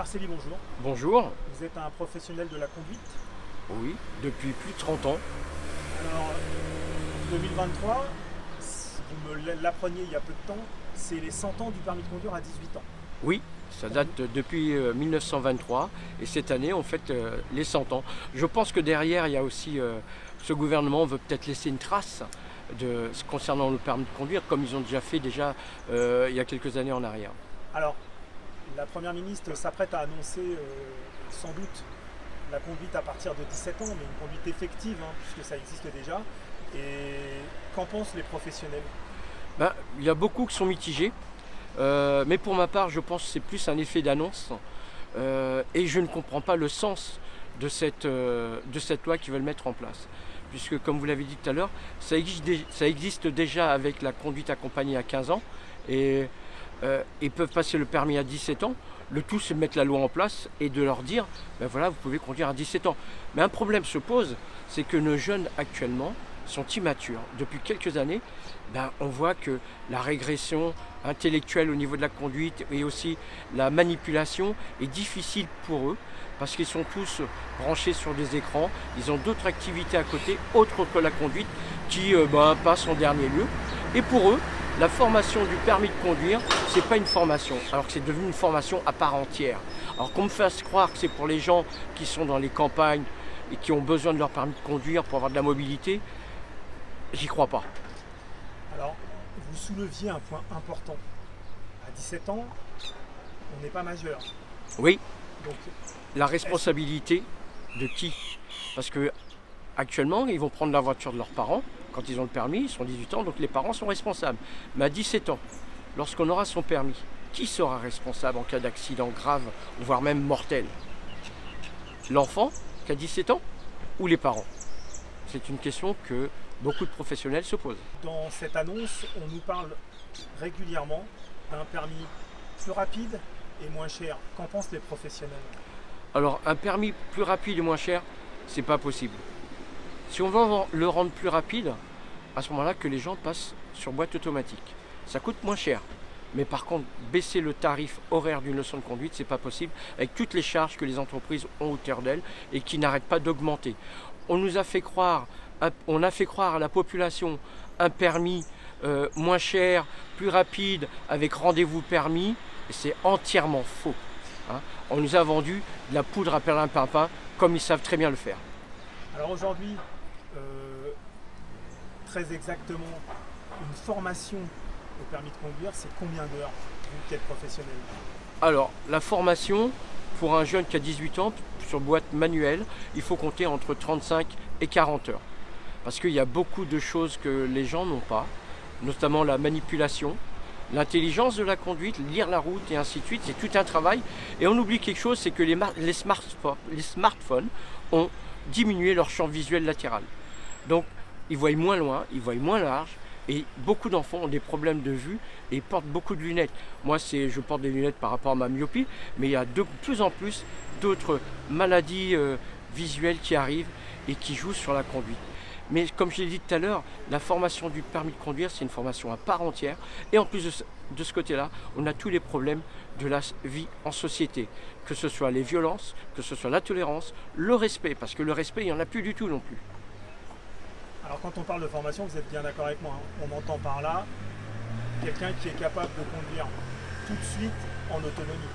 Marcelli, bonjour. Bonjour. Vous êtes un professionnel de la conduite. Oui, depuis plus de 30 ans. Alors, 2023, vous me l'appreniez il y a peu de temps, c'est les 100 ans du permis de conduire à 18 ans. Oui, ça date depuis 1923 et cette année on fête les 100 ans. Je pense que derrière il y a aussi ce gouvernement veut peut-être laisser une trace concernant le permis de conduire comme ils ont déjà fait il y a quelques années en arrière. Alors, la Première ministre s'apprête à annoncer sans doute la conduite à partir de 17 ans, mais une conduite effective, puisque ça existe déjà. Et qu'en pensent les professionnels? Il y a beaucoup qui sont mitigés, mais pour ma part je pense que c'est plus un effet d'annonce et je ne comprends pas le sens de cette loi qu'ils veulent mettre en place. Puisque comme vous l'avez dit tout à l'heure, ça existe déjà avec la conduite accompagnée à 15 ans et ils peuvent passer le permis à 17 ans. Le tout, c'est de mettre la loi en place et de leur dire, ben voilà, vous pouvez conduire à 17 ans. Mais un problème se pose, c'est que nos jeunes actuellement sont immatures. Depuis quelques années, on voit que la régression intellectuelle au niveau de la conduite et aussi la manipulation est difficile pour eux parce qu'ils sont tous branchés sur des écrans. Ils ont d'autres activités à côté, autres que la conduite, qui passent en dernier lieu. Et pour eux, la formation du permis de conduire, c'est pas une formation, alors que c'est devenu une formation à part entière. Alors qu'on me fasse croire que c'est pour les gens qui sont dans les campagnes et qui ont besoin de leur permis de conduire pour avoir de la mobilité, j'y crois pas. Alors, vous souleviez un point important. À 17 ans, on n'est pas majeur. Oui. Donc, la responsabilité de qui? Parce que actuellement, ils vont prendre la voiture de leurs parents. Quand ils ont le permis, ils sont 18 ans, donc les parents sont responsables. Mais à 17 ans, lorsqu'on aura son permis, qui sera responsable en cas d'accident grave, voire même mortel? L'enfant qui a 17 ans ou les parents? C'est une question que beaucoup de professionnels se posent. Dans cette annonce, on nous parle régulièrement d'un permis plus rapide et moins cher. Qu'en pensent les professionnels? Alors, un permis plus rapide et moins cher, c'est pas possible. Si on veut le rendre plus rapide, à ce moment-là, que les gens passent sur boîte automatique. Ça coûte moins cher. Mais par contre, baisser le tarif horaire d'une leçon de conduite, c'est pas possible, avec toutes les charges que les entreprises ont autour d'elles et qui n'arrêtent pas d'augmenter. On a fait croire à la population un permis moins cher, plus rapide, avec rendez-vous permis, et c'est entièrement faux. On nous a vendu de la poudre à perlimpinpin, comme ils savent très bien le faire. Alors aujourd'hui, très exactement, une formation au permis de conduire, c'est combien d'heures, vous qui êtes professionnel? Alors, la formation, pour un jeune qui a 18 ans, sur boîte manuelle, il faut compter entre 35 et 40 heures. Parce qu'il y a beaucoup de choses que les gens n'ont pas, notamment la manipulation, l'intelligence de la conduite, lire la route et ainsi de suite, c'est tout un travail. Et on oublie quelque chose, c'est que les smartphones ont diminué leur champ visuel latéral. Donc, ils voient moins loin, ils voient moins large, et beaucoup d'enfants ont des problèmes de vue et portent beaucoup de lunettes. Moi, je porte des lunettes par rapport à ma myopie, mais il y a de plus en plus d'autres maladies visuelles qui arrivent et qui jouent sur la conduite. Mais comme je l'ai dit tout à l'heure, la formation du permis de conduire, c'est une formation à part entière. Et en plus de ce côté-là, on a tous les problèmes de la vie en société. Que ce soit les violences, que ce soit la tolérance, le respect. Parce que le respect, il n'y en a plus du tout non plus. Alors quand on parle de formation, vous êtes bien d'accord avec moi, on entend par là quelqu'un qui est capable de conduire tout de suite en autonomie.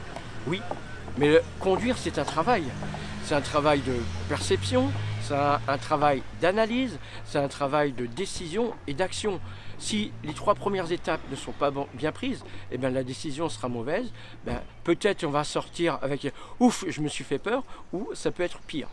Oui, mais conduire, c'est un travail. C'est un travail de perception, c'est un travail d'analyse, c'est un travail de décision et d'action. Si les 3 premières étapes ne sont pas bien prises, la décision sera mauvaise. Peut-être on va sortir avec « ouf, je me suis fait peur » ou ça peut être pire.